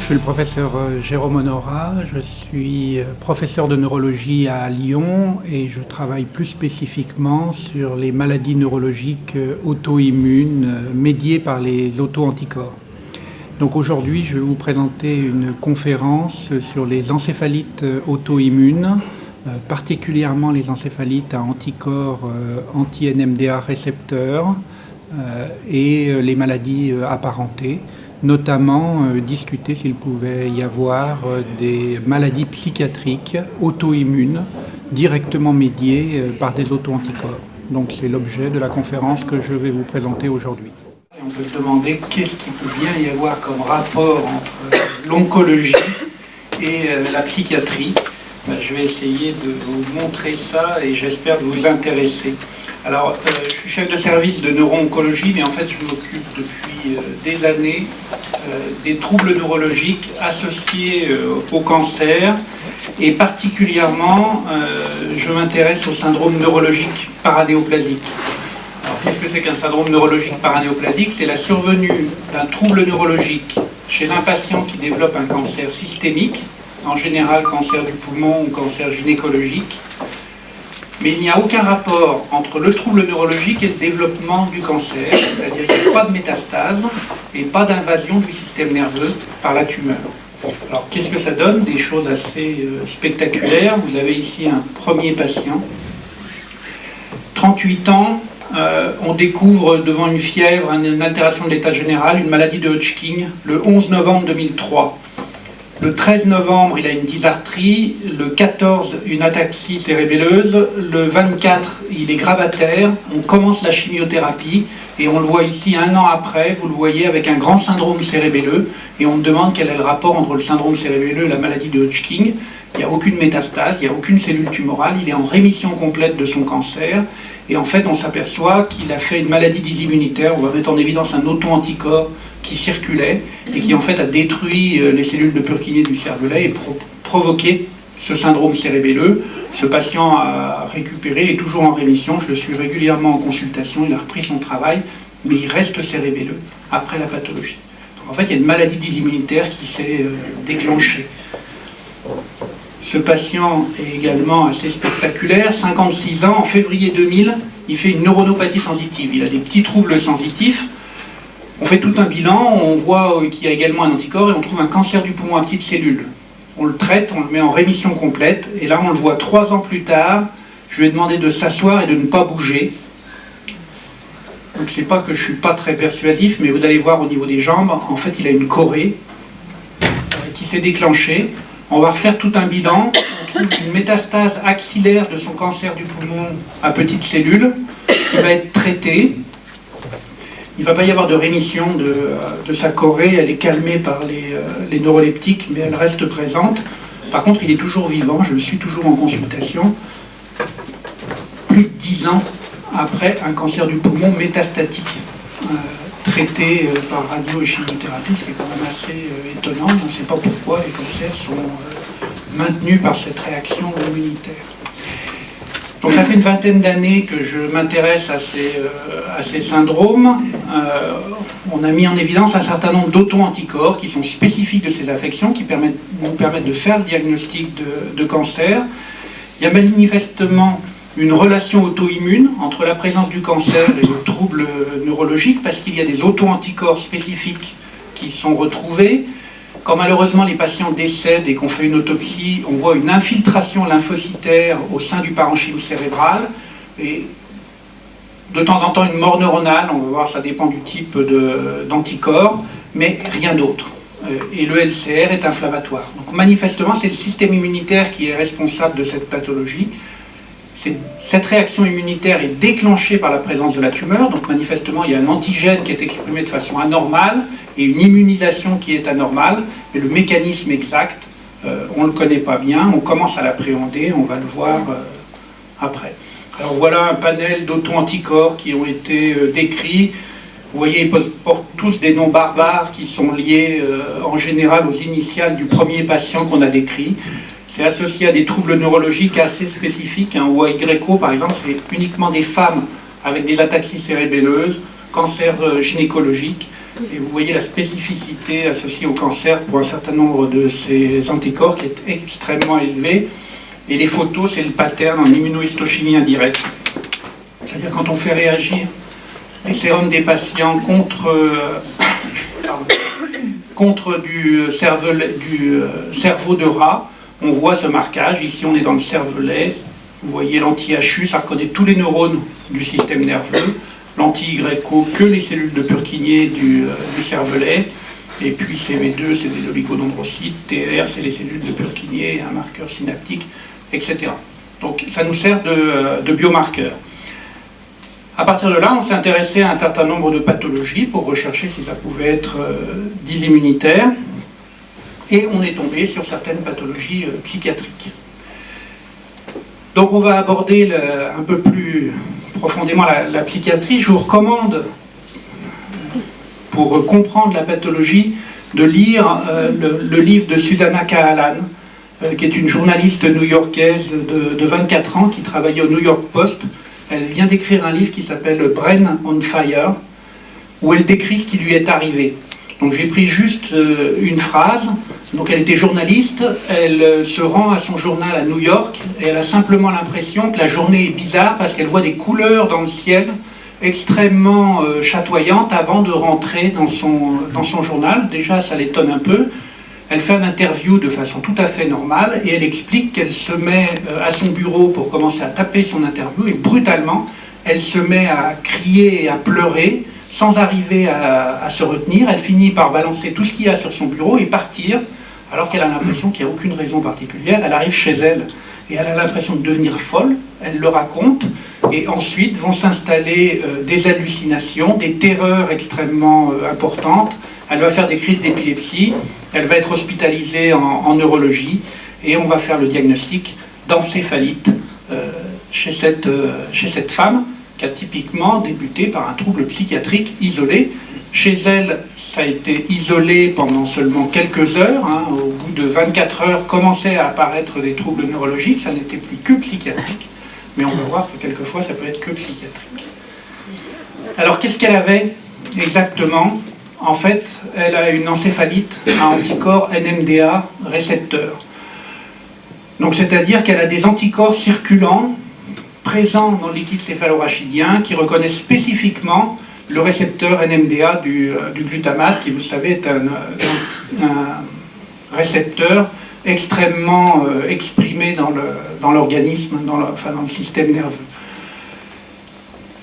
suis le professeur Jérôme Honorat, je suis professeur de neurologie à Lyon et je travaille plus spécifiquement sur les maladies neurologiques auto-immunes médiées par les auto-anticorps. Donc aujourd'hui, je vais vous présenter une conférence sur les encéphalites auto-immunes, particulièrement les encéphalites à anticorps anti-NMDA récepteurs et les maladies apparentées. Notamment discuter s'il pouvait y avoir des maladies psychiatriques auto-immunes directement médiées par des auto-anticorps. Donc c'est l'objet de la conférence que je vais vous présenter aujourd'hui. On peut se demander qu'est-ce qu'il peut bien y avoir comme rapport entre l'oncologie et la psychiatrie. Je vais essayer de vous montrer ça et j'espère de vous intéresser. Alors, je suis chef de service de neuro-oncologie, mais en fait, je m'occupe depuis des années des troubles neurologiques associés au cancer, et particulièrement, je m'intéresse au syndrome neurologique paranéoplasique. Alors, qu'est-ce que c'est qu'un syndrome neurologique paranéoplasique? C'est la survenue d'un trouble neurologique chez un patient qui développe un cancer systémique, en général cancer du poumon ou cancer gynécologique, mais il n'y a aucun rapport entre le trouble neurologique et le développement du cancer, c'est-à-dire qu'il n'y a pas de métastase et pas d'invasion du système nerveux par la tumeur. Alors qu'est-ce que ça donne? Des choses assez spectaculaires. Vous avez ici un premier patient, 38 ans, on découvre devant une fièvre, une altération de l'état général, une maladie de Hodgkin, le 11 novembre 2003. Le 13 novembre, il a une dysarthrie. Le 14, une ataxie cérébelleuse. Le 24, il est gravataire. On commence la chimiothérapie et on le voit ici un an après, vous le voyez, avec un grand syndrome cérébelleux. Et on me demande quel est le rapport entre le syndrome cérébelleux et la maladie de Hodgkin. Il n'y a aucune métastase, il n'y a aucune cellule tumorale. Il est en rémission complète de son cancer. Et en fait, on s'aperçoit qu'il a fait une maladie dysimmunitaire. On va mettre en évidence un auto-anticorps qui circulait et qui en fait a détruit les cellules de Purkinje du cervelet et provoqué ce syndrome cérébelleux. Ce patient a récupéré, est toujours en rémission, je le suis régulièrement en consultation, il a repris son travail, mais il reste cérébelleux après la pathologie. Donc en fait, il y a une maladie dysimmunitaire qui s'est déclenchée. Ce patient est également assez spectaculaire, 56 ans, en février 2000, il fait une neuronopathie sensitive, il a des petits troubles sensitifs. On fait tout un bilan, on voit qu'il y a également un anticorps et on trouve un cancer du poumon à petites cellules. On le traite, on le met en rémission complète et là on le voit 3 ans plus tard. Je lui ai demandé de s'asseoir et de ne pas bouger. Donc c'est pas que je suis pas très persuasif, mais vous allez voir au niveau des jambes, en fait il a une chorée qui s'est déclenchée. On va refaire tout un bilan, on trouve une métastase axillaire de son cancer du poumon à petites cellules qui va être traitée. Il ne va pas y avoir de rémission de sa chorée, elle est calmée par les neuroleptiques, mais elle reste présente. Par contre, il est toujours vivant, je le suis toujours en consultation, plus de 10 ans après un cancer du poumon métastatique, traité par radio-chimiothérapie, ce qui est quand même assez étonnant. On ne sait pas pourquoi les cancers sont maintenus par cette réaction immunitaire. Donc ça fait une vingtaine d'années que je m'intéresse à ces syndromes. On a mis en évidence un certain nombre d'auto-anticorps qui sont spécifiques de ces affections, qui nous permettent de faire le diagnostic de cancer. Il y a manifestement une relation auto-immune entre la présence du cancer et le trouble neurologique, parce qu'il y a des auto-anticorps spécifiques qui sont retrouvés. Quand malheureusement les patients décèdent et qu'on fait une autopsie, on voit une infiltration lymphocytaire au sein du parenchyme cérébral et de temps en temps une mort neuronale, on va voir, ça dépend du type d'anticorps, mais rien d'autre. Et le LCR est inflammatoire. Donc manifestement, c'est le système immunitaire qui est responsable de cette pathologie. Cette réaction immunitaire est déclenchée par la présence de la tumeur, donc manifestement il y a un antigène qui est exprimé de façon anormale et une immunisation qui est anormale, mais le mécanisme exact, on ne le connaît pas bien, on commence à l'appréhender, on va le voir après. Alors voilà un panel d'auto-anticorps qui ont été décrits. Vous voyez, ils portent tous des noms barbares qui sont liés en général aux initiales du premier patient qu'on a décrit. C'est associé à des troubles neurologiques assez spécifiques. OIGRECO, par exemple, c'est uniquement des femmes avec des ataxies cérébelleuses, cancer gynécologique. Et vous voyez la spécificité associée au cancer pour un certain nombre de ces anticorps qui est extrêmement élevé. Et les photos, c'est le pattern en immunohistochimie indirecte. C'est-à-dire quand on fait réagir les sérums des patients contre du cerveau de rat, on voit ce marquage. Ici, on est dans le cervelet. Vous voyez l'anti-HU, ça reconnaît tous les neurones du système nerveux. L'anti-YO, que les cellules de Purkinje du cervelet. Et puis CV2, c'est des oligodendrocytes. TR, c'est les cellules de Purkinje, un marqueur synaptique, etc. Donc ça nous sert de biomarqueur. À partir de là, on s'est intéressé à un certain nombre de pathologies pour rechercher si ça pouvait être dysimmunitaire. Et on est tombé sur certaines pathologies psychiatriques. Donc on va aborder un peu plus profondément la psychiatrie. Je vous recommande, pour comprendre la pathologie, de lire le livre de Susanna Cahalan, qui est une journaliste new-yorkaise de 24 ans qui travaillait au New York Post. Elle vient d'écrire un livre qui s'appelle Brain on Fire, où elle décrit ce qui lui est arrivé. Donc j'ai pris juste une phrase. Donc elle était journaliste, elle se rend à son journal à New York et elle a simplement l'impression que la journée est bizarre parce qu'elle voit des couleurs dans le ciel extrêmement chatoyantes avant de rentrer dans son journal. Déjà ça l'étonne un peu. Elle fait une interview de façon tout à fait normale et elle explique qu'elle se met à son bureau pour commencer à taper son interview et brutalement elle se met à crier et à pleurer sans arriver à se retenir. Elle finit par balancer tout ce qu'il y a sur son bureau et partir alors qu'elle a l'impression qu'il n'y a aucune raison particulière. Elle arrive chez elle et elle a l'impression de devenir folle, elle le raconte, et ensuite vont s'installer des hallucinations, des terreurs extrêmement importantes. Elle va faire des crises d'épilepsie, elle va être hospitalisée en neurologie, et on va faire le diagnostic d'encéphalite chez cette femme qui a typiquement débuté par un trouble psychiatrique isolé. Chez elle, ça a été isolé pendant seulement quelques heures. Au bout de 24 heures, commençaient à apparaître des troubles neurologiques. Ça n'était plus que psychiatrique. Mais on va voir que quelquefois, ça peut être que psychiatrique. Alors, qu'est-ce qu'elle avait exactement? En fait, elle a une encéphalite à anticorps NMDA récepteurs. Donc, c'est-à-dire qu'elle a des anticorps circulants présents dans le liquide céphalorachidien qui reconnaissent spécifiquement le récepteur NMDA du glutamate, qui, vous le savez, est un récepteur extrêmement exprimé dans l'organisme, dans le système nerveux.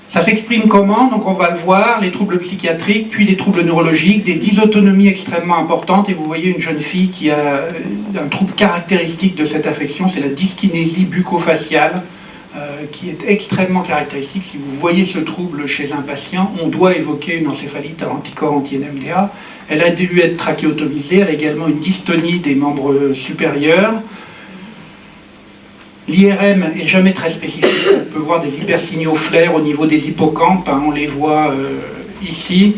Ça s'exprime comment? Donc on va le voir, les troubles psychiatriques, puis les troubles neurologiques, des dysautonomies extrêmement importantes, et vous voyez une jeune fille qui a un trouble caractéristique de cette affection, c'est la dyskinésie bucco-faciale, qui est extrêmement caractéristique. Si vous voyez ce trouble chez un patient, on doit évoquer une encéphalite à anticorps anti-NMDA. Elle a dû être trachéotomisée, elle a également une dystonie des membres supérieurs. L'IRM n'est jamais très spécifique, on peut voir des hypersignaux flares au niveau des hippocampes, on les voit ici,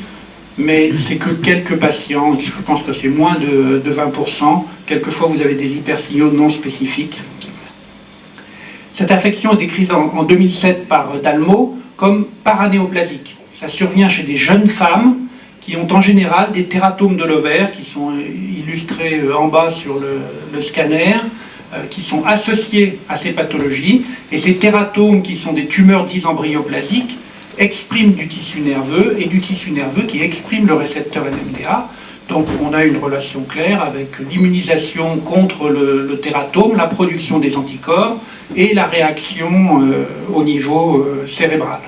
mais c'est que quelques patients, je pense que c'est moins de 20%, quelquefois vous avez des hypersignaux non spécifiques. Cette affection est décrite en 2007 par Dalmo comme paranéoplasique. Ça survient chez des jeunes femmes qui ont en général des tératomes de l'ovaire, qui sont illustrés en bas sur le scanner, qui sont associés à ces pathologies. Et ces tératomes, qui sont des tumeurs dysembryoplasques, expriment du tissu nerveux, et du tissu nerveux qui exprime le récepteur NMDA. Donc on a une relation claire avec l'immunisation contre le tératome, la production des anticorps et la réaction au niveau cérébral.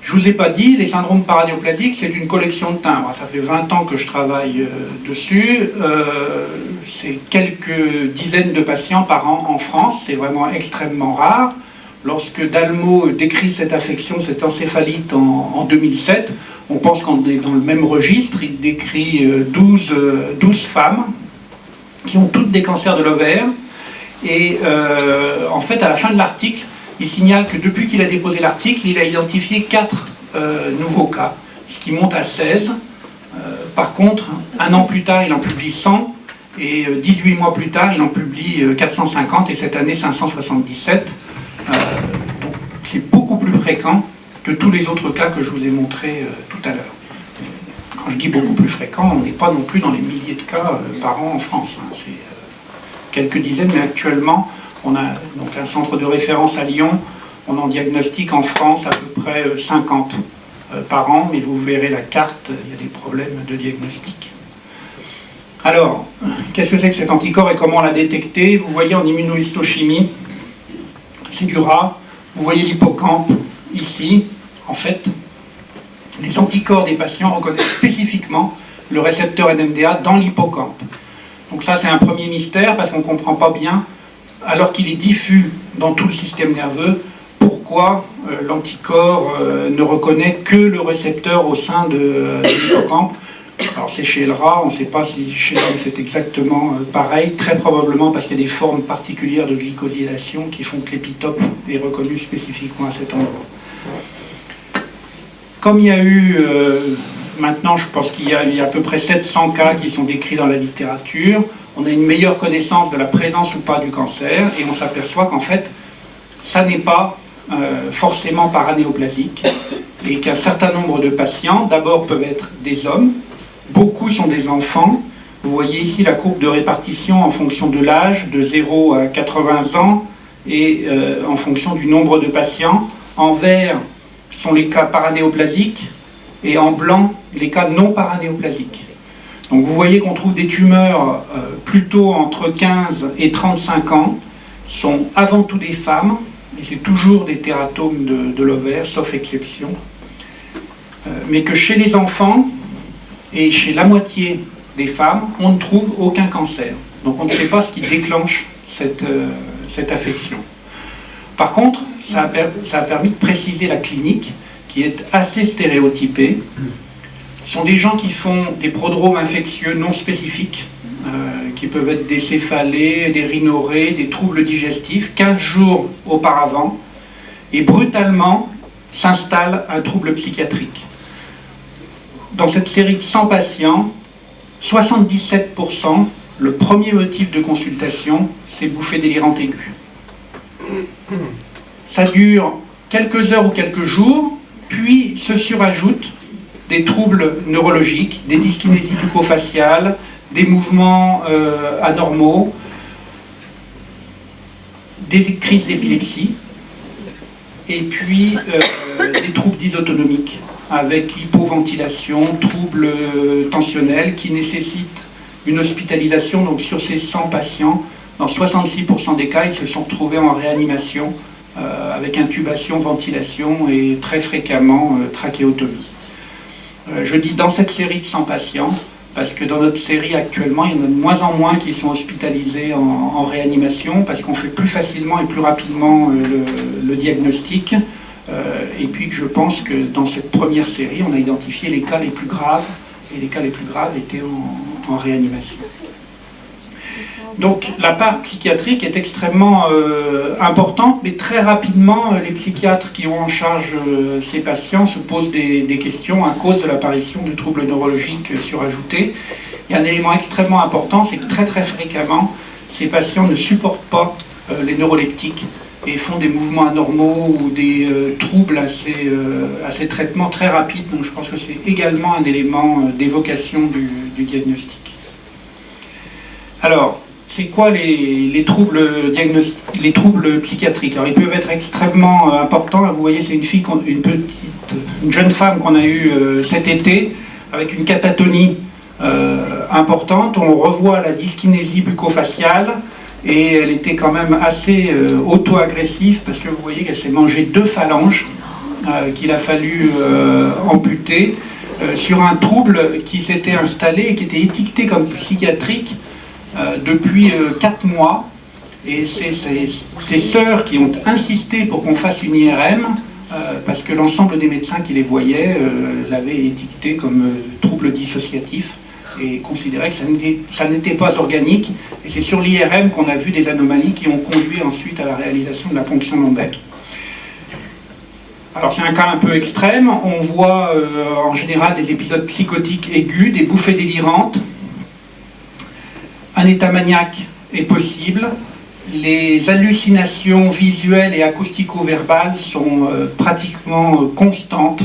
Je ne vous ai pas dit, les syndromes paranéoplasiques, c'est une collection de timbres. Ça fait 20 ans que je travaille dessus. C'est quelques dizaines de patients par an en France. C'est vraiment extrêmement rare. Lorsque Dalmo décrit cette affection, cette encéphalite en 2007, on pense qu'on est dans le même registre. Il décrit 12 femmes qui ont toutes des cancers de l'ovaire. Et en fait, à la fin de l'article, il signale que depuis qu'il a déposé l'article, il a identifié 4 nouveaux cas, ce qui monte à 16. Par contre, un an plus tard, il en publie 100, et 18 mois plus tard, il en publie 450, et cette année 577. Donc c'est beaucoup plus fréquent que tous les autres cas que je vous ai montrés tout à l'heure. Quand je dis beaucoup plus fréquent, on n'est pas non plus dans les milliers de cas par an en France. Hein. C'est quelques dizaines, mais actuellement, on a donc un centre de référence à Lyon. On en diagnostique en France à peu près 50 par an, mais vous verrez la carte, il y a des problèmes de diagnostic. Alors, qu'est-ce que c'est que cet anticorps et comment on l'a détecté? Vous voyez en immunohistochimie, c'est du rat. Vous voyez l'hippocampe ici. En fait, les anticorps des patients reconnaissent spécifiquement le récepteur NMDA dans l'hippocampe. Donc ça, c'est un premier mystère, parce qu'on ne comprend pas bien, alors qu'il est diffus dans tout le système nerveux, pourquoi l'anticorps ne reconnaît que le récepteur au sein de l'hippocampe. Alors c'est chez le rat, on ne sait pas si chez l'homme c'est exactement pareil, très probablement parce qu'il y a des formes particulières de glycosylation qui font que l'épitope est reconnu spécifiquement à cet endroit. Comme il y a eu, maintenant je pense qu'il y a à peu près 700 cas qui sont décrits dans la littérature, on a une meilleure connaissance de la présence ou pas du cancer, et on s'aperçoit qu'en fait, ça n'est pas forcément paranéoplasique, et qu'un certain nombre de patients, d'abord peuvent être des hommes, beaucoup sont des enfants. Vous voyez ici la courbe de répartition en fonction de l'âge, de 0 à 80 ans, et en fonction du nombre de patients. En vert sont les cas paranéoplasiques, et en blanc, les cas non paranéoplasiques. Donc vous voyez qu'on trouve des tumeurs plutôt entre 15 et 35 ans, qui sont avant tout des femmes, et c'est toujours des tératomes de l'ovaire, sauf exception. Mais que chez les enfants, et chez la moitié des femmes, on ne trouve aucun cancer. Donc on ne sait pas ce qui déclenche cette affection. Par contre, ça a permis de préciser la clinique, qui est assez stéréotypée. Ce sont des gens qui font des prodromes infectieux non spécifiques, qui peuvent être des céphalées, des rhinorrhées, des troubles digestifs, 15 jours auparavant, et brutalement s'installe un trouble psychiatrique. Dans cette série de 100 patients, 77%, le premier motif de consultation, c'est bouffée délirante aiguë. Ça dure quelques heures ou quelques jours, puis se surajoutent des troubles neurologiques, des dyskinésies bucco-faciales, des mouvements anormaux, des crises d'épilepsie, et puis des troubles dysautonomiques, avec hypoventilation, troubles tensionnels qui nécessitent une hospitalisation. Donc sur ces 100 patients, dans 66% des cas, ils se sont retrouvés en réanimation avec intubation, ventilation et très fréquemment trachéotomie. Je dis dans cette série de 100 patients, parce que dans notre série actuellement, il y en a de moins en moins qui sont hospitalisés en réanimation, parce qu'on fait plus facilement et plus rapidement le diagnostic. Et puis que je pense que dans cette première série, on a identifié les cas les plus graves, et les cas les plus graves étaient en réanimation. Donc la part psychiatrique est extrêmement importante, mais très rapidement, les psychiatres qui ont en charge ces patients se posent des questions à cause de l'apparition de troubles neurologiques surajoutés. Il y a un élément extrêmement important, c'est que très fréquemment, ces patients ne supportent pas les neuroleptiques et font des mouvements anormaux ou des troubles à ces traitements très rapides. Donc je pense que c'est également un élément d'évocation du diagnostic. Alors, c'est quoi les troubles psychiatriques? Alors, ils peuvent être extrêmement importants. Vous voyez, c'est une jeune femme qu'on a eue cet été, avec une catatonie importante. On revoit la dyskinésie bucco-faciale, et elle était quand même assez auto-agressive, parce que vous voyez qu'elle s'est mangé 2 phalanges qu'il a fallu amputer, sur un trouble qui s'était installé et qui était étiqueté comme psychiatrique depuis 4 mois, et c'est ses sœurs qui ont insisté pour qu'on fasse une IRM, parce que l'ensemble des médecins qui les voyaient l'avaient étiqueté comme trouble dissociatif, et considéraient que ça n'était pas organique, et c'est sur l'IRM qu'on a vu des anomalies qui ont conduit ensuite à la réalisation de la ponction lombaire. Alors c'est un cas un peu extrême, on voit en général des épisodes psychotiques aigus, des bouffées délirantes. Un état maniaque est possible. Les hallucinations visuelles et acoustico-verbales sont pratiquement constantes.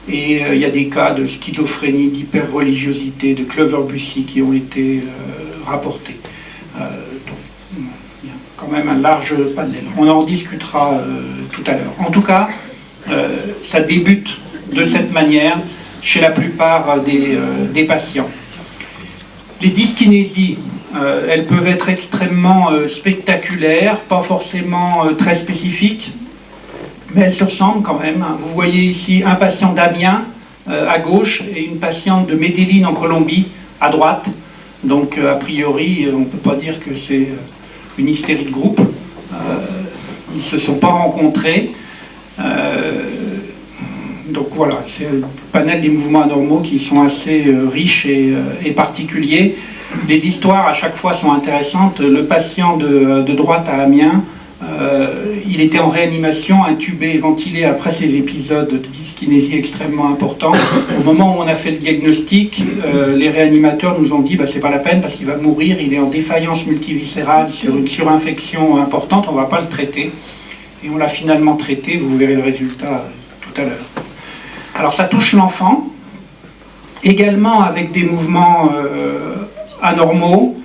Et il y a des cas de schizophrénie, d'hyper-religiosité, de Clover-Bussy qui ont été rapportés. Donc, il y a quand même un large panel. On en discutera tout à l'heure. En tout cas, ça débute de cette manière chez la plupart des patients. Les dyskinésies, elles peuvent être extrêmement spectaculaires, pas forcément très spécifiques, mais elles se ressemblent quand même. Vous voyez ici un patient d'Amiens à gauche et une patiente de Medellín en Colombie à droite. Donc a priori, on ne peut pas dire que c'est une hystérie de groupe. Ils ne se sont pas rencontrés. Donc voilà, c'est le panel des mouvements anormaux qui sont assez riches et particuliers. Les histoires à chaque fois sont intéressantes. Le patient de droite à Amiens, il était en réanimation, intubé et ventilé après ces épisodes de dyskinésie extrêmement importants. Au moment où on a fait le diagnostic, les réanimateurs nous ont dit c'est pas la peine parce qu'il va mourir, il est en défaillance multiviscérale sur une surinfection importante, on ne va pas le traiter. Et on l'a finalement traité, vous verrez le résultat tout à l'heure. Alors ça touche l'enfant, également avec des mouvements anormaux.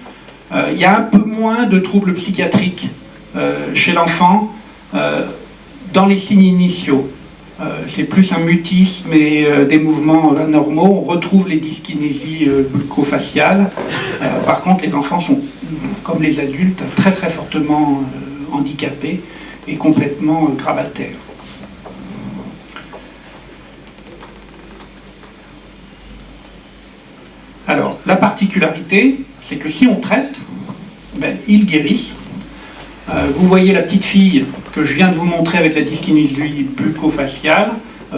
Il y a un peu moins de troubles psychiatriques chez l'enfant dans les signes initiaux. C'est plus un mutisme et des mouvements anormaux. On retrouve les dyskinésies bucco-faciales. Par contre, les enfants sont, comme les adultes, très très fortement handicapés et complètement grabataires. Alors, la particularité, c'est que si on traite, ils guérissent. Vous voyez la petite fille que je viens de vous montrer avec la dyskinésie bucco-faciale,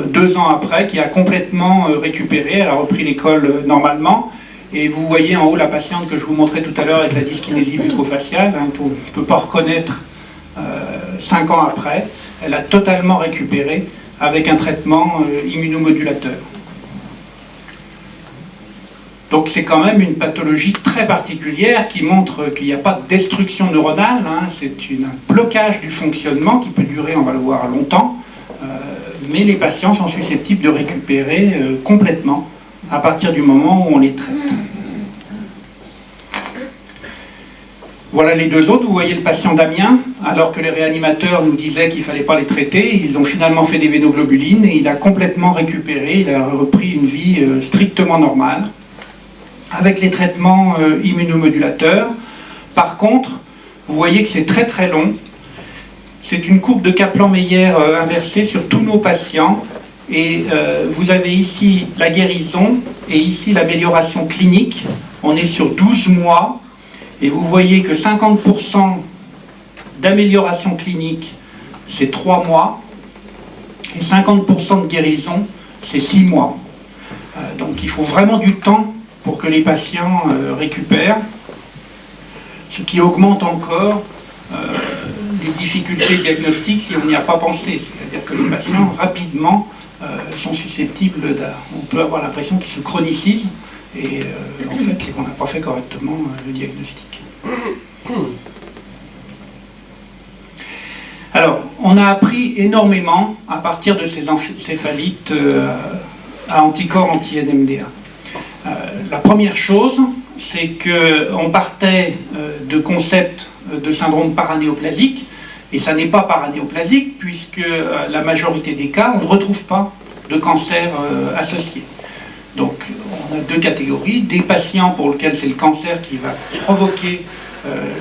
2 ans après, qui a complètement récupéré, elle a repris l'école normalement. Et vous voyez en haut la patiente que je vous montrais tout à l'heure avec la dyskinésie bucco-faciale, on ne peut pas reconnaître 5 ans après, elle a totalement récupéré avec un traitement immunomodulateur. Donc c'est quand même une pathologie très particulière qui montre qu'il n'y a pas de destruction neuronale, c'est un blocage du fonctionnement qui peut durer, on va le voir, longtemps, mais les patients sont susceptibles de récupérer complètement à partir du moment où on les traite. Voilà les 2 autres, vous voyez le patient d'Amiens, alors que les réanimateurs nous disaient qu'il ne fallait pas les traiter, ils ont finalement fait des vénoglobulines et il a complètement récupéré, il a repris une vie strictement normale, avec les traitements immunomodulateurs. Par contre, vous voyez que c'est très très long. C'est une courbe de Kaplan-Meier inversée sur tous nos patients. Et vous avez ici la guérison et ici l'amélioration clinique. On est sur 12 mois. Et vous voyez que 50% d'amélioration clinique, c'est 3 mois. Et 50% de guérison, c'est 6 mois. Donc il faut vraiment du temps pour que les patients récupèrent, ce qui augmente encore les difficultés diagnostiques si on n'y a pas pensé. C'est-à-dire que les patients, rapidement, sont susceptibles on peut avoir l'impression qu'ils se chronicisent, et en fait, c'est qu'on n'a pas fait correctement le diagnostic. Alors, on a appris énormément à partir de ces encéphalites à anticorps anti-NMDA. La première chose, c'est qu'on partait de concepts de syndrome paranéoplasique, et ça n'est pas paranéoplasique, puisque la majorité des cas, on ne retrouve pas de cancer associé. Donc on a 2 catégories, des patients pour lesquels c'est le cancer qui va provoquer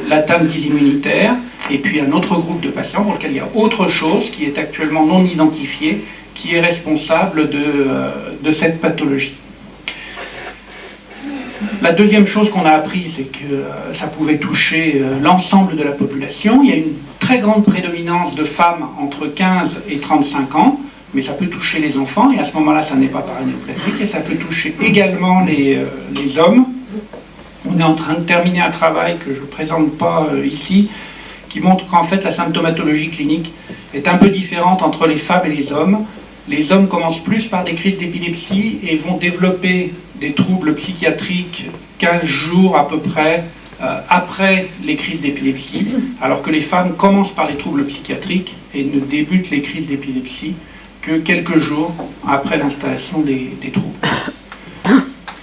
l'atteinte immunitaire, et puis un autre groupe de patients pour lequel il y a autre chose qui est actuellement non identifiée, qui est responsable de cette pathologie. La deuxième chose qu'on a appris, c'est que ça pouvait toucher l'ensemble de la population. Il y a une très grande prédominance de femmes entre 15 et 35 ans, mais ça peut toucher les enfants, et à ce moment-là, ça n'est pas paranéoplasique, et ça peut toucher également les hommes. On est en train de terminer un travail que je ne présente pas ici, qui montre qu'en fait, la symptomatologie clinique est un peu différente entre les femmes et les hommes. Les hommes commencent plus par des crises d'épilepsie et vont développer des troubles psychiatriques 15 jours à peu près après les crises d'épilepsie, alors que les femmes commencent par les troubles psychiatriques et ne débutent les crises d'épilepsie que quelques jours après l'installation des troubles.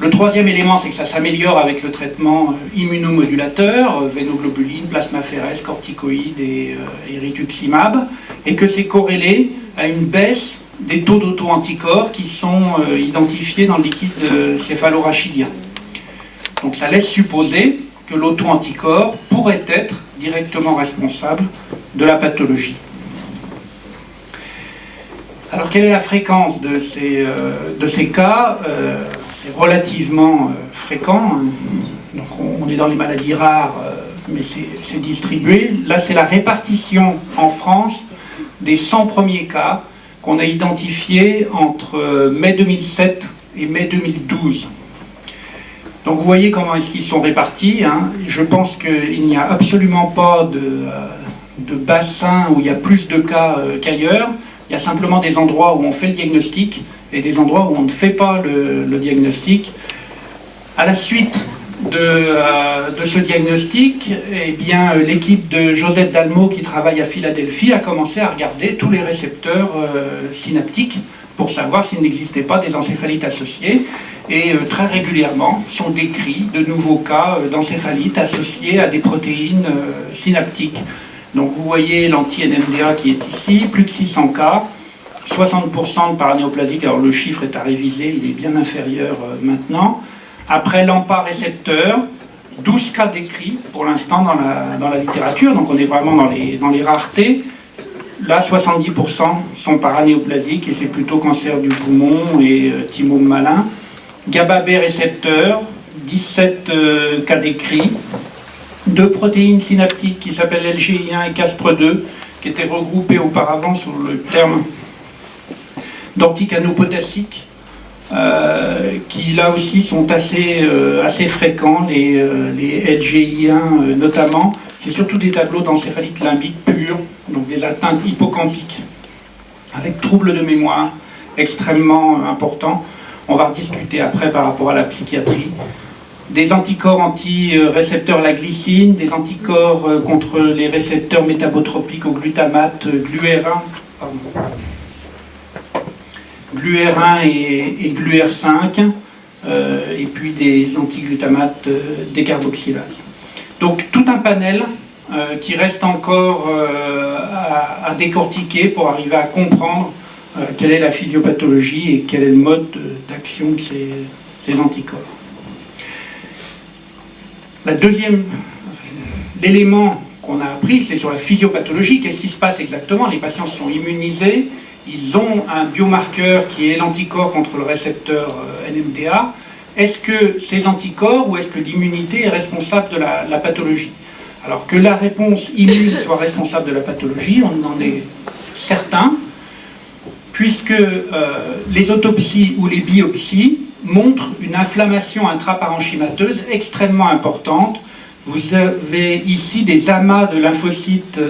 Le troisième élément, c'est que ça s'améliore avec le traitement immunomodulateur, vénoglobuline, plasmaphéreses, corticoïdes et rituximab, et que c'est corrélé à une baisse des taux d'auto-anticorps qui sont identifiés dans le liquide céphalorachidien. Donc ça laisse supposer que l'auto-anticorps pourrait être directement responsable de la pathologie. Alors quelle est la fréquence de ces cas? C'est relativement fréquent. Donc on est dans les maladies rares, mais c'est distribué. Là, c'est la répartition en France des 100 premiers cas qu'on a identifiés entre mai 2007 et mai 2012. Donc vous voyez comment est-ce qu'ils sont répartis. Je pense qu'il n'y a absolument pas de bassin où il y a plus de cas qu'ailleurs. Il y a simplement des endroits où on fait le diagnostic et des endroits où on ne fait pas le diagnostic. À la suite de ce diagnostic, eh bien, l'équipe de Joseph Dalmau, qui travaille à Philadelphie, a commencé à regarder tous les récepteurs synaptiques pour savoir s'il n'existait pas des encéphalites associées. Et très régulièrement sont décrits de nouveaux cas d'encéphalite associés à des protéines synaptiques. Donc vous voyez l'anti-NMDA qui est ici, plus de 600 cas, 60% de paranéoplasique, alors le chiffre est à réviser, il est bien inférieur maintenant. Après l'AMPA récepteur, 12 cas décrits pour l'instant dans la littérature, donc on est vraiment dans les raretés. Là, 70% sont paranéoplasiques et c'est plutôt cancer du poumon et thymome malin. GABA-B récepteur, 17 cas décrits. 2 protéines synaptiques qui s'appellent LGI1 et CASPR2, qui étaient regroupées auparavant sous le terme d'anticanopotassique, qui là aussi sont assez fréquents, les LGI1 notamment. C'est surtout des tableaux d'encéphalite limbique pure, donc des atteintes hippocampiques, avec troubles de mémoire extrêmement importants. On va rediscuter après par rapport à la psychiatrie. Des anticorps anti-récepteurs à la glycine, des anticorps contre les récepteurs métabotropiques au glutamate, GLUR1 et GLUR5, et puis des antiglutamates décarboxylase. Donc tout un panel qui reste encore à décortiquer pour arriver à comprendre quelle est la physiopathologie et quel est le mode d'action de ces anticorps. L'élément qu'on a appris, c'est sur la physiopathologie. Qu'est-ce qui se passe exactement? Les patients sont immunisés, ils ont un biomarqueur qui est l'anticorps contre le récepteur NMDA. Est-ce que ces anticorps ou est-ce que l'immunité est responsable de la pathologie? Alors que la réponse immune soit responsable de la pathologie, on en est certain, puisque les autopsies ou les biopsies montrent une inflammation intraparenchymateuse extrêmement importante. Vous avez ici des amas de lymphocytes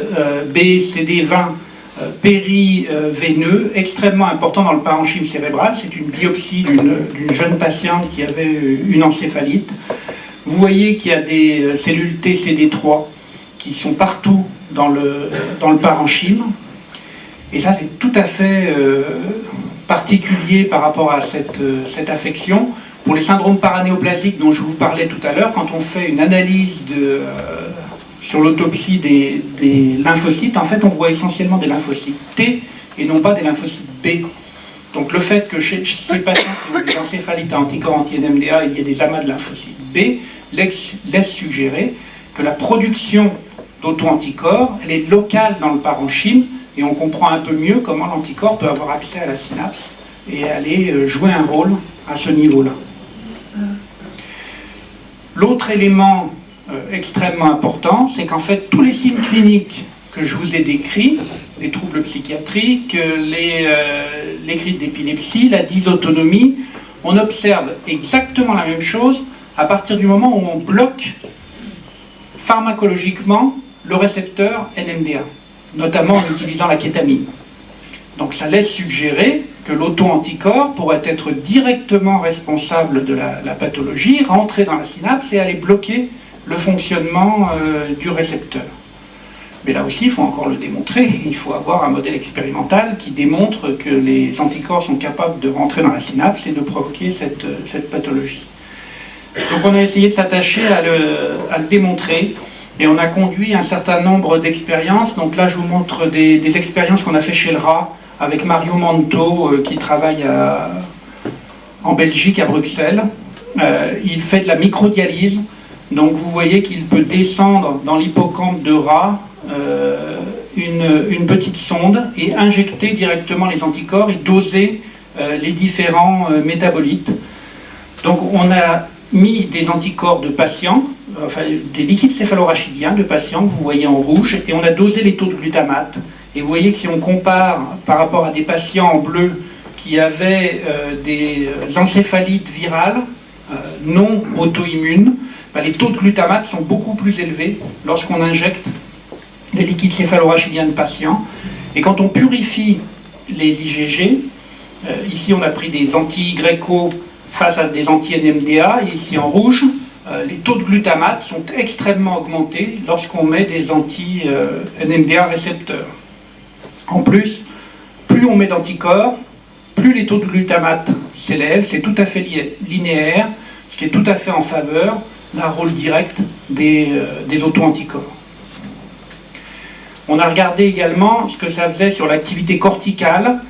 B, CD20 périveineux extrêmement importants dans le parenchyme cérébral. C'est une biopsie d'une jeune patiente qui avait une encéphalite. Vous voyez qu'il y a des cellules TCD3 qui sont partout dans le parenchyme. Et ça, c'est tout à fait particulier par rapport à cette affection. Pour les syndromes paranéoplasiques dont je vous parlais tout à l'heure, quand on fait une analyse sur l'autopsie des lymphocytes, en fait, on voit essentiellement des lymphocytes T et non pas des lymphocytes B. Donc le fait que chez ces patients qui ont des encéphalites à anticorps anti-NMDA, il y ait des amas de lymphocytes B, laisse suggérer que la production d'auto-anticorps, elle est locale dans le parenchyme, et on comprend un peu mieux comment l'anticorps peut avoir accès à la synapse et aller jouer un rôle à ce niveau-là. L'autre élément extrêmement important, c'est qu'en fait, tous les signes cliniques que je vous ai décrits, les troubles psychiatriques, les crises d'épilepsie, la dysautonomie, on observe exactement la même chose à partir du moment où on bloque pharmacologiquement le récepteur NMDA, notamment en utilisant la kétamine. Donc ça laisse suggérer que l'auto-anticorps pourrait être directement responsable de la pathologie, rentrer dans la synapse et aller bloquer le fonctionnement du récepteur. Mais là aussi, il faut encore le démontrer. Il faut avoir un modèle expérimental qui démontre que les anticorps sont capables de rentrer dans la synapse et de provoquer cette pathologie. Donc on a essayé de s'attacher à le démontrer, et on a conduit un certain nombre d'expériences. Donc là, je vous montre des expériences qu'on a fait chez le rat avec Mario Manto, qui travaille en Belgique, à Bruxelles. Il fait de la microdialyse. Donc vous voyez qu'il peut descendre dans l'hippocampe de rat une petite sonde et injecter directement les anticorps et doser les différents métabolites. Donc on a mis des anticorps de patients, enfin des liquides céphalorachidiens de patients que vous voyez en rouge, et on a dosé les taux de glutamate. Et vous voyez que si on compare par rapport à des patients en bleu qui avaient des encéphalites virales non auto-immunes, les taux de glutamate sont beaucoup plus élevés lorsqu'on injecte les liquides céphalorachidiens de patients. Et quand on purifie les IgG, ici on a pris des anti-gréco face à des anti-NMDA, et ici en rouge, les taux de glutamate sont extrêmement augmentés lorsqu'on met des anti-NMDA récepteurs. En plus, plus on met d'anticorps, plus les taux de glutamate s'élèvent. C'est tout à fait linéaire, ce qui est tout à fait en faveur d'un rôle direct des auto-anticorps. On a regardé également ce que ça faisait sur l'activité corticale.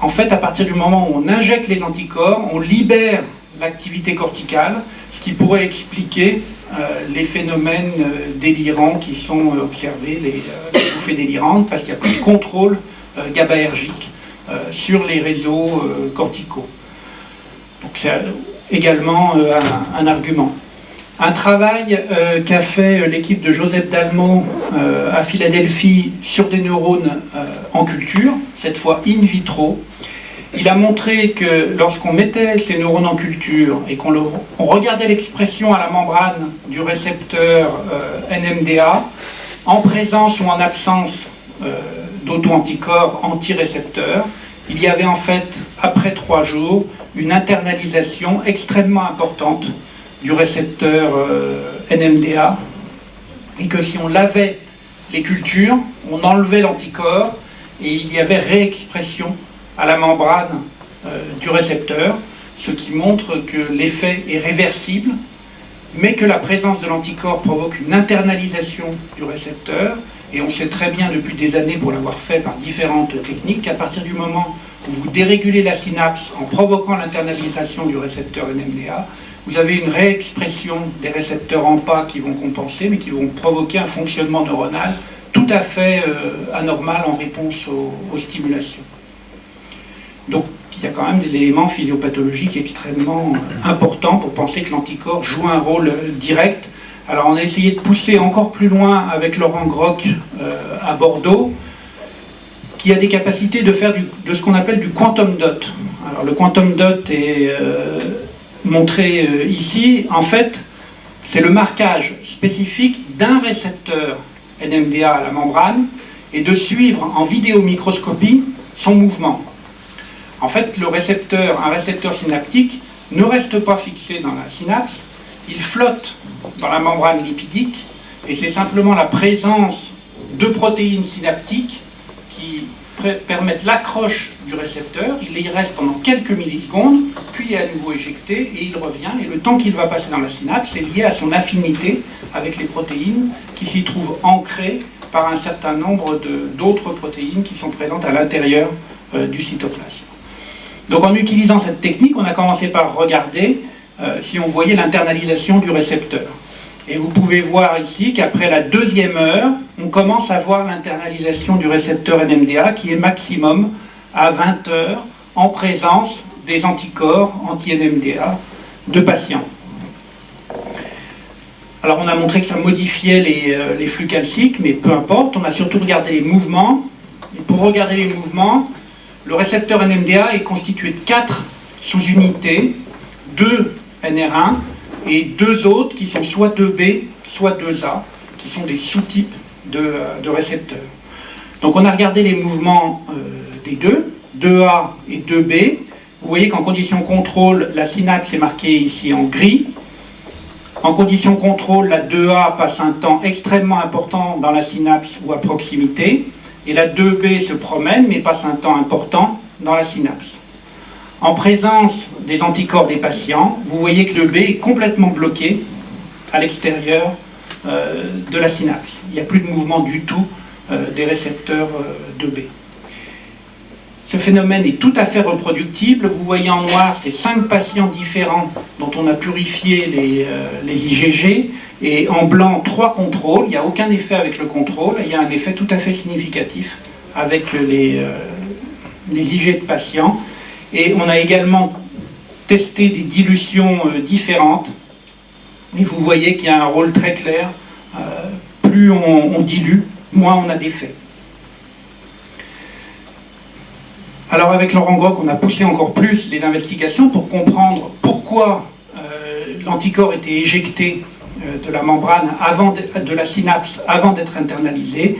En fait, à partir du moment où on injecte les anticorps, on libère l'activité corticale, ce qui pourrait expliquer les phénomènes délirants qui sont observés, les bouffées délirantes, parce qu'il n'y a plus de contrôle GABAergique sur les réseaux corticaux. Donc c'est également un argument. Un travail qu'a fait l'équipe de Joseph Dalmau à Philadelphie sur des neurones en culture, cette fois in vitro. Il a montré que lorsqu'on mettait ces neurones en culture et qu'on regardait l'expression à la membrane du récepteur NMDA, en présence ou en absence d'auto-anticorps anti-récepteurs, il y avait en fait, après 3 jours, une internalisation extrêmement importante du récepteur NMDA, et que si on lavait les cultures, on enlevait l'anticorps et il y avait réexpression à la membrane du récepteur, ce qui montre que l'effet est réversible, mais que la présence de l'anticorps provoque une internalisation du récepteur, et on sait très bien depuis des années, pour l'avoir fait par différentes techniques, qu'à partir du moment où vous dérégulez la synapse en provoquant l'internalisation du récepteur NMDA, vous avez une réexpression des récepteurs AMPA qui vont compenser, mais qui vont provoquer un fonctionnement neuronal tout à fait anormal en réponse aux stimulations. Donc il y a quand même des éléments physiopathologiques extrêmement importants pour penser que l'anticorps joue un rôle direct. Alors on a essayé de pousser encore plus loin avec Laurent Groc à Bordeaux, qui a des capacités de faire de ce qu'on appelle du quantum dot. Alors le quantum dot est montré ici. En fait, c'est le marquage spécifique d'un récepteur NMDA à la membrane et de suivre en vidéomicroscopie son mouvement. En fait, un récepteur synaptique ne reste pas fixé dans la synapse, il flotte dans la membrane lipidique, et c'est simplement la présence de protéines synaptiques qui permettent l'accroche du récepteur. Il y reste pendant quelques millisecondes, puis il est à nouveau éjecté et il revient, et le temps qu'il va passer dans la synapse est lié à son affinité avec les protéines qui s'y trouvent ancrées par un certain nombre d'autres protéines qui sont présentes à l'intérieur du cytoplasme. Donc en utilisant cette technique, on a commencé par regarder si on voyait l'internalisation du récepteur. Et vous pouvez voir ici qu'après la 2e heure, on commence à voir l'internalisation du récepteur NMDA qui est maximum à 20 heures en présence des anticorps anti-NMDA de patients. Alors on a montré que ça modifiait les flux calciques, mais peu importe, on a surtout regardé les mouvements. Et pour regarder les mouvements, le récepteur NMDA est constitué de 4 sous-unités, 2 NR1 et 2 autres qui sont soit 2B, soit 2A, qui sont des sous-types de récepteurs. Donc on a regardé les mouvements des deux, 2A et 2B. Vous voyez qu'en condition contrôle, la synapse est marquée ici en gris. En condition contrôle, la 2A passe un temps extrêmement important dans la synapse ou à proximité, et la 2B se promène mais passe un temps important dans la synapse. En présence des anticorps des patients, vous voyez que le B est complètement bloqué à l'extérieur de la synapse. Il n'y a plus de mouvement du tout des récepteurs 2B. Ce phénomène est tout à fait reproductible. Vous voyez en noir ces 5 patients différents dont on a purifié les IgG, et en blanc 3 contrôles. Il n'y a aucun effet avec le contrôle, il y a un effet tout à fait significatif avec les IgG de patients. Et on a également testé des dilutions différentes, et vous voyez qu'il y a un rôle très clair. Plus on dilue, moins on a d'effet. Alors avec Laurent Groc, on a poussé encore plus les investigations pour comprendre pourquoi l'anticorps était éjecté de la membrane, de la synapse, avant d'être internalisé.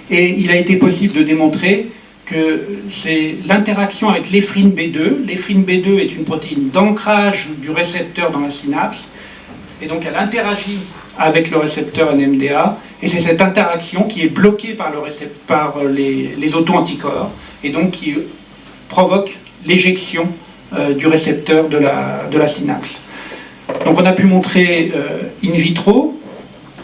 Et il a été possible de démontrer que c'est l'interaction avec l'éphrine B2. L'éphrine B2 est une protéine d'ancrage du récepteur dans la synapse, et donc elle interagit avec le récepteur NMDA, et c'est cette interaction qui est bloquée par les auto-anticorps, et donc qui provoque l'éjection du récepteur de la synapse. Donc on a pu montrer in vitro,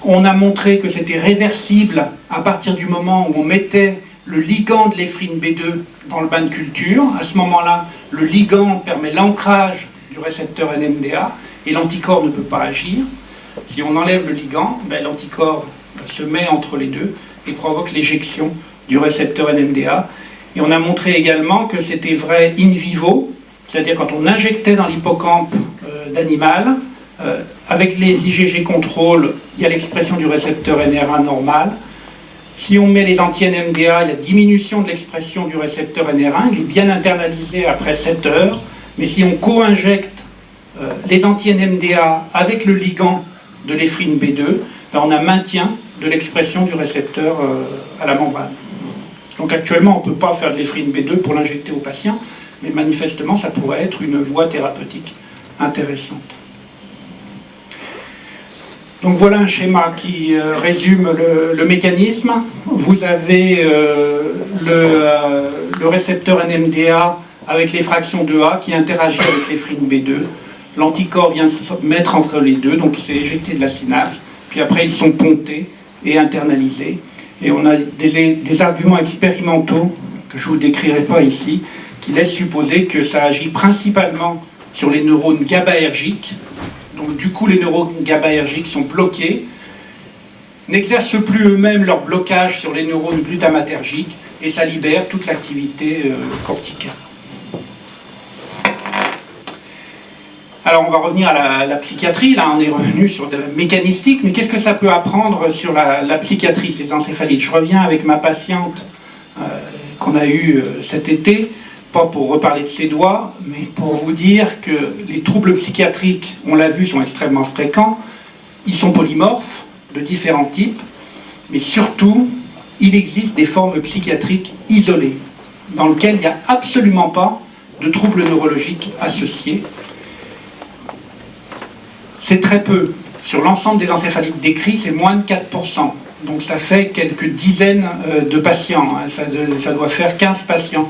on a montré que c'était réversible à partir du moment où on mettait le ligand de l'éphrine B2 dans le bain de culture. À ce moment-là, le ligand permet l'ancrage du récepteur NMDA, et l'anticorps ne peut pas agir. Si on enlève le ligand, l'anticorps se met entre les deux et provoque l'éjection du récepteur NMDA. Et on a montré également que c'était vrai in vivo, c'est-à-dire quand on injectait dans l'hippocampe d'animal, avec les IgG contrôle, il y a l'expression du récepteur NR1 normal. Si on met les anti-NMDA, il y a diminution de l'expression du récepteur NR1, il est bien internalisé après 7 heures. Mais si on co-injecte les anti-NMDA avec le ligand de l'éphrine B2, on a maintien de l'expression du récepteur à la membrane. Donc actuellement, on ne peut pas faire de l'éphrine B2 pour l'injecter au patient, mais manifestement, ça pourrait être une voie thérapeutique intéressante. Donc voilà un schéma qui résume le mécanisme. Vous avez le récepteur NMDA avec les fractions 2A qui interagit avec l'éphrine B2. L'anticorps vient se mettre entre les deux, donc il s'est éjecté de la synapse, puis après ils sont pontés et internalisés. Et on a des arguments expérimentaux, que je ne vous décrirai pas ici, qui laissent supposer que ça agit principalement sur les neurones GABAergiques. Donc du coup les neurones GABAergiques sont bloqués, n'exercent plus eux-mêmes leur blocage sur les neurones glutamatergiques, et ça libère toute l'activité corticale. Alors on va revenir à la psychiatrie, là on est revenu sur de la mécanistique, mais qu'est-ce que ça peut apprendre sur la psychiatrie, ces encéphalites? Je reviens avec ma patiente qu'on a eue cet été, pas pour reparler de ses doigts, mais pour vous dire que les troubles psychiatriques, on l'a vu, sont extrêmement fréquents, ils sont polymorphes, de différents types, mais surtout, il existe des formes psychiatriques isolées, dans lesquelles il n'y a absolument pas de troubles neurologiques associés. C'est très peu. Sur l'ensemble des encéphalites décrits, c'est moins de 4%. Donc ça fait quelques dizaines de patients. Ça doit faire 15 patients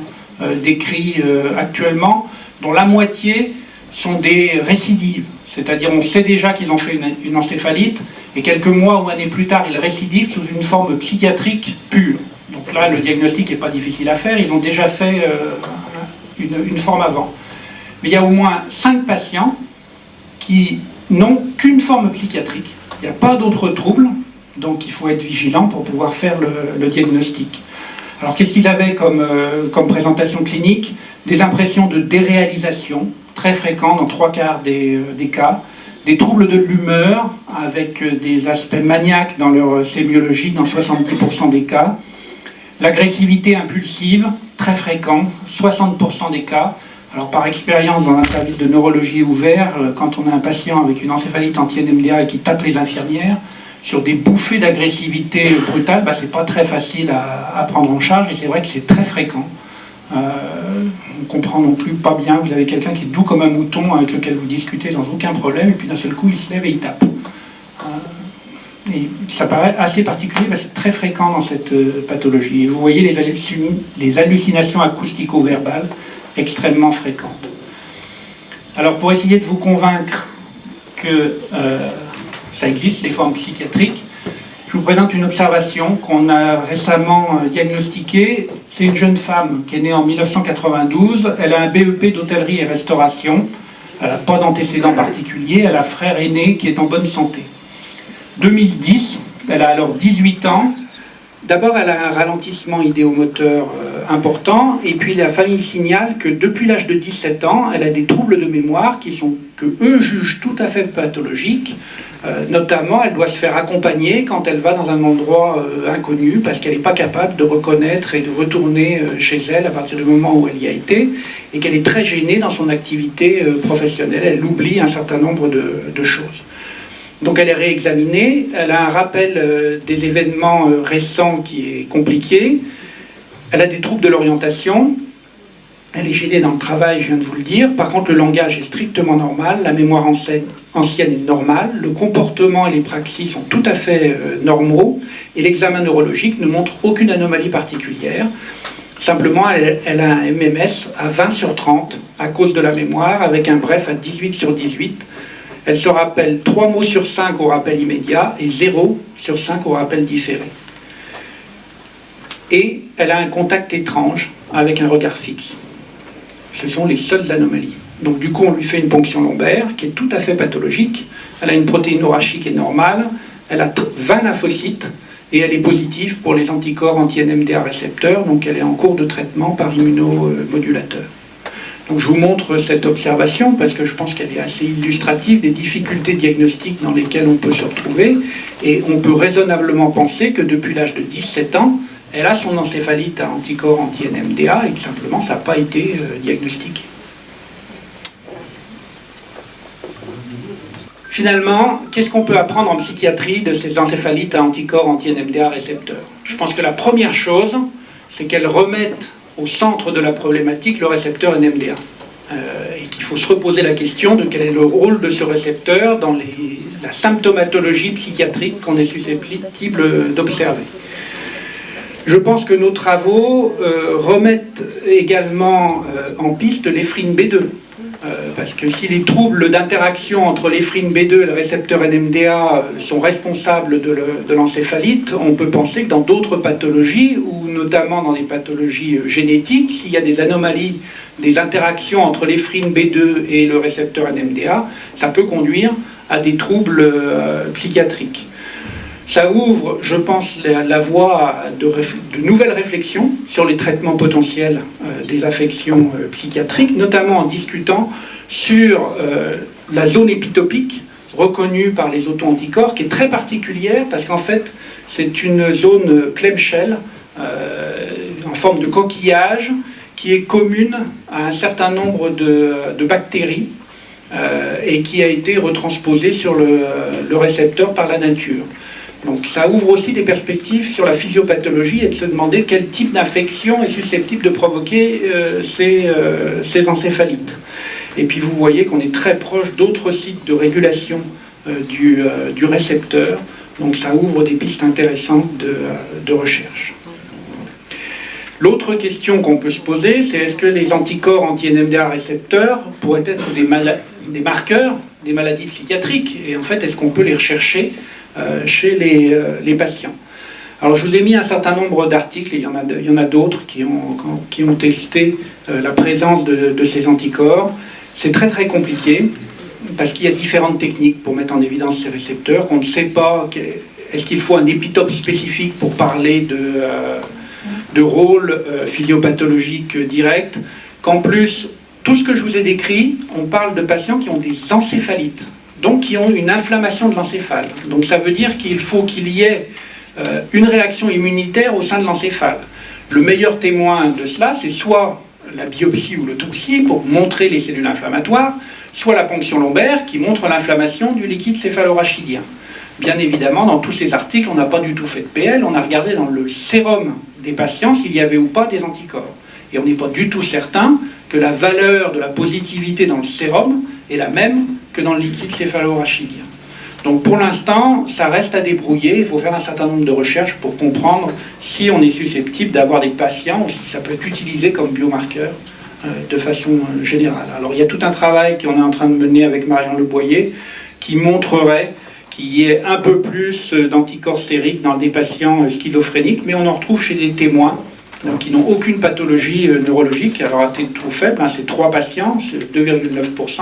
décrits actuellement, dont la moitié sont des récidives. C'est-à-dire on sait déjà qu'ils ont fait une encéphalite, et quelques mois ou années plus tard, ils récidivent sous une forme psychiatrique pure. Donc là, le diagnostic n'est pas difficile à faire, ils ont déjà fait une forme avant. Mais il y a au moins 5 patients qui n'ont qu'une forme psychiatrique. Il n'y a pas d'autres troubles, donc il faut être vigilant pour pouvoir faire le diagnostic. Alors qu'est-ce qu'ils avaient comme présentation clinique? Des impressions de déréalisation, très fréquentes dans 3/4 des cas, des troubles de l'humeur avec des aspects maniaques dans leur sémiologie dans 70% des cas, l'agressivité impulsive, très fréquent, 60% des cas. Alors par expérience dans un service de neurologie ouvert, quand on a un patient avec une encéphalite anti-NMDA et qui tape les infirmières, sur des bouffées d'agressivité brutale, c'est pas très facile à prendre en charge, et c'est vrai que c'est très fréquent. On ne comprend non plus pas bien, vous avez quelqu'un qui est doux comme un mouton avec lequel vous discutez sans aucun problème, et puis d'un seul coup il se lève et il tape. Et ça paraît assez particulier, mais c'est très fréquent dans cette pathologie. Et vous voyez les hallucinations acoustico-verbales extrêmement fréquentes. Alors pour essayer de vous convaincre que ça existe, les formes psychiatriques, je vous présente une observation qu'on a récemment diagnostiquée. C'est une jeune femme qui est née en 1992. Elle a un BEP d'hôtellerie et restauration. Elle n'a pas d'antécédent particulier. Elle a un frère aîné qui est en bonne santé. 2010, elle a alors 18 ans. D'abord, elle a un ralentissement idéomoteur important, et puis la famille signale que depuis l'âge de 17 ans, elle a des troubles de mémoire que eux jugent tout à fait pathologiques. Notamment, elle doit se faire accompagner quand elle va dans un endroit inconnu, parce qu'elle n'est pas capable de reconnaître et de retourner chez elle à partir du moment où elle y a été, et qu'elle est très gênée dans son activité professionnelle. Elle oublie un certain nombre de choses. Donc elle est réexaminée, elle a un rappel des événements récents qui est compliqué, elle a des troubles de l'orientation, elle est gênée dans le travail, je viens de vous le dire. Par contre, le langage est strictement normal, la mémoire ancienne est normale, le comportement et les praxis sont tout à fait normaux, et l'examen neurologique ne montre aucune anomalie particulière. Simplement, elle a un MMS à 20 sur 30 à cause de la mémoire, avec un bref à 18 sur 18. Elle se rappelle 3 mots sur 5 au rappel immédiat et 0 sur 5 au rappel différé. Et elle a un contact étrange avec un regard fixe. Ce sont les seules anomalies. Donc du coup, on lui fait une ponction lombaire qui est tout à fait pathologique. Elle a une protéinorachie qui est normale. Elle a 20 lymphocytes et elle est positive pour les anticorps anti-NMDA récepteurs. Donc elle est en cours de traitement par immunomodulateur. Donc je vous montre cette observation parce que je pense qu'elle est assez illustrative des difficultés diagnostiques dans lesquelles on peut se retrouver. Et on peut raisonnablement penser que depuis l'âge de 17 ans, elle a son encéphalite à anticorps anti-NMDA et que simplement ça n'a pas été diagnostiqué. Finalement, qu'est-ce qu'on peut apprendre en psychiatrie de ces encéphalites à anticorps anti-NMDA récepteurs? Je pense que la première chose, c'est qu'elles remettent au centre de la problématique le récepteur NMDA. Et qu'il faut se reposer la question de quel est le rôle de ce récepteur dans la symptomatologie psychiatrique qu'on est susceptible d'observer. Je pense que nos travaux remettent également en piste l'éphrine B2. Parce que si les troubles d'interaction entre l'éphrine B2 et le récepteur NMDA sont responsables de l'encéphalite, on peut penser que dans d'autres pathologies, ou notamment dans des pathologies génétiques, s'il y a des anomalies, des interactions entre l'éphrine B2 et le récepteur NMDA, ça peut conduire à des troubles psychiatriques. Ça ouvre, je pense, la voie de nouvelles réflexions sur les traitements potentiels des affections psychiatriques, notamment en discutant sur la zone épitopique reconnue par les auto-anticorps, qui est très particulière parce qu'en fait, c'est une zone clamshell en forme de coquillage qui est commune à un certain nombre de bactéries et qui a été retransposée sur le récepteur par la nature. Donc ça ouvre aussi des perspectives sur la physiopathologie et de se demander quel type d'infection est susceptible de provoquer ces encéphalites. Et puis vous voyez qu'on est très proche d'autres sites de régulation du récepteur, donc ça ouvre des pistes intéressantes de recherche. L'autre question qu'on peut se poser, c'est est-ce que les anticorps anti-NMDA récepteurs pourraient être des marqueurs des maladies psychiatriques? Et en fait, est-ce qu'on peut les rechercher chez les patients? Alors je vous ai mis un certain nombre d'articles, il y en a d'autres qui ont testé la présence de ces anticorps. C'est très très compliqué, parce qu'il y a différentes techniques pour mettre en évidence ces récepteurs, qu'on ne sait pas, est-ce qu'il faut un épitope spécifique pour parler de rôle physiopathologique direct, qu'en plus, tout ce que je vous ai décrit, on parle de patients qui ont des encéphalites, donc qui ont une inflammation de l'encéphale. Donc ça veut dire qu'il faut qu'il y ait une réaction immunitaire au sein de l'encéphale. Le meilleur témoin de cela, c'est soit la biopsie ou l'autopsie pour montrer les cellules inflammatoires, soit la ponction lombaire qui montre l'inflammation du liquide céphalorachidien. Bien évidemment, dans tous ces articles, on n'a pas du tout fait de PL, on a regardé dans le sérum des patients s'il y avait ou pas des anticorps. Et on n'est pas du tout certain que la valeur de la positivité dans le sérum est la même que dans le liquide céphalorachidien. Donc pour l'instant, ça reste à débrouiller, il faut faire un certain nombre de recherches pour comprendre si on est susceptible d'avoir des patients, ou si ça peut être utilisé comme biomarqueur de façon générale. Alors il y a tout un travail qu'on est en train de mener avec Marion Leboyer qui montrerait qu'il y ait un peu plus d'anticorps sériques dans des patients schizophréniques, mais on en retrouve chez des témoins donc, qui n'ont aucune pathologie neurologique. Alors à titre faible, c'est 3 patients, c'est 2,9%,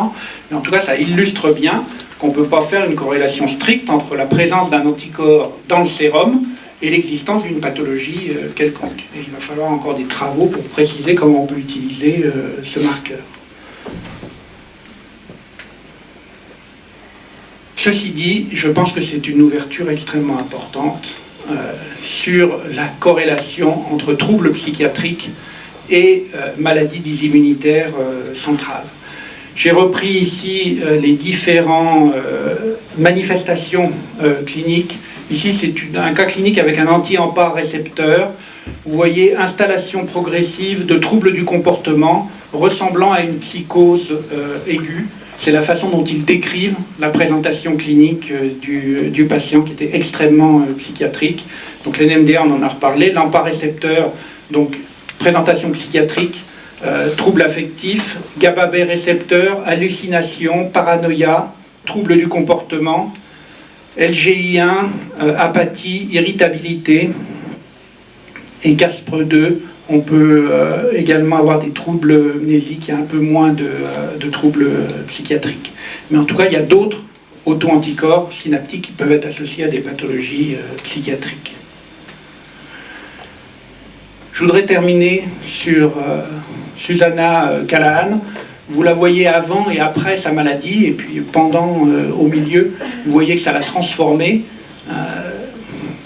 mais en tout cas ça illustre bien qu'on ne peut pas faire une corrélation stricte entre la présence d'un anticorps dans le sérum et l'existence d'une pathologie quelconque. Et il va falloir encore des travaux pour préciser comment on peut utiliser ce marqueur. Ceci dit, je pense que c'est une ouverture extrêmement importante sur la corrélation entre troubles psychiatriques et maladies dysimmunitaires centrales. J'ai repris ici les différentes manifestations cliniques. Ici, c'est un cas clinique avec un anti-AMPA récepteur. Vous voyez installation progressive de troubles du comportement ressemblant à une psychose aiguë. C'est la façon dont ils décrivent la présentation clinique du patient qui était extrêmement psychiatrique. Donc l'NMDA, on en a reparlé. L'AMPA récepteur, donc présentation psychiatrique, troubles affectifs, GABA-B récepteur, hallucination, paranoïa, troubles du comportement, LGI1, apathie, irritabilité, et CASPRE2. On peut également avoir des troubles mnésiques, il y a un peu moins de troubles psychiatriques. Mais en tout cas, il y a d'autres auto-anticorps synaptiques qui peuvent être associés à des pathologies psychiatriques. Je voudrais terminer sur Susanna Callahan. Vous la voyez avant et après sa maladie, et puis pendant, au milieu, vous voyez que ça l'a transformée.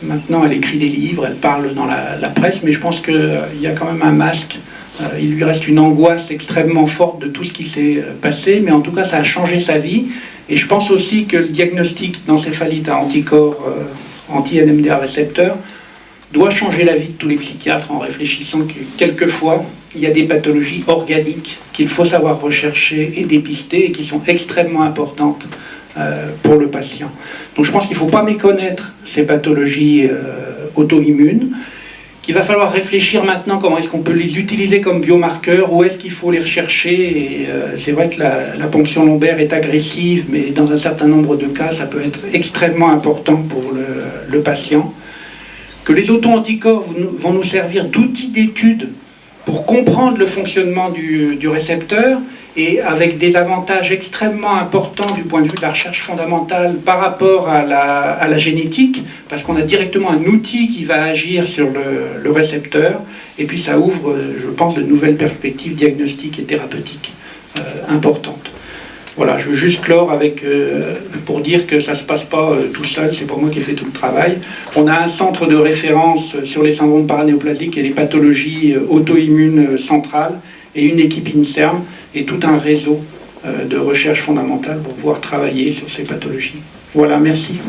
Maintenant, elle écrit des livres, elle parle dans la presse, mais je pense qu'il y a quand même un masque. Il lui reste une angoisse extrêmement forte de tout ce qui s'est passé, mais en tout cas, ça a changé sa vie. Et je pense aussi que le diagnostic d'encéphalite à anticorps anti-NMDA récepteur doit changer la vie de tous les psychiatres en réfléchissant que quelquefois, il y a des pathologies organiques qu'il faut savoir rechercher et dépister et qui sont extrêmement importantes pour le patient. Donc je pense qu'il ne faut pas méconnaître ces pathologies auto-immunes, qu'il va falloir réfléchir maintenant comment est-ce qu'on peut les utiliser comme biomarqueurs, où est-ce qu'il faut les rechercher. Et c'est vrai que la ponction lombaire est agressive, mais dans un certain nombre de cas, ça peut être extrêmement important pour le patient. Que les auto-anticorps vont nous servir d'outils d'étude pour comprendre le fonctionnement du récepteur, et avec des avantages extrêmement importants du point de vue de la recherche fondamentale par rapport à la génétique, parce qu'on a directement un outil qui va agir sur le récepteur, et puis ça ouvre, je pense, de nouvelles perspectives diagnostiques et thérapeutiques importantes. Voilà, je veux juste clore avec, pour dire que ça ne se passe pas tout seul, c'est pas moi qui ai fait tout le travail. On a un centre de référence sur les syndromes paranéoplasiques et les pathologies auto-immunes centrales, et une équipe INSERM, et tout un réseau de recherche fondamentale pour pouvoir travailler sur ces pathologies. Voilà, merci.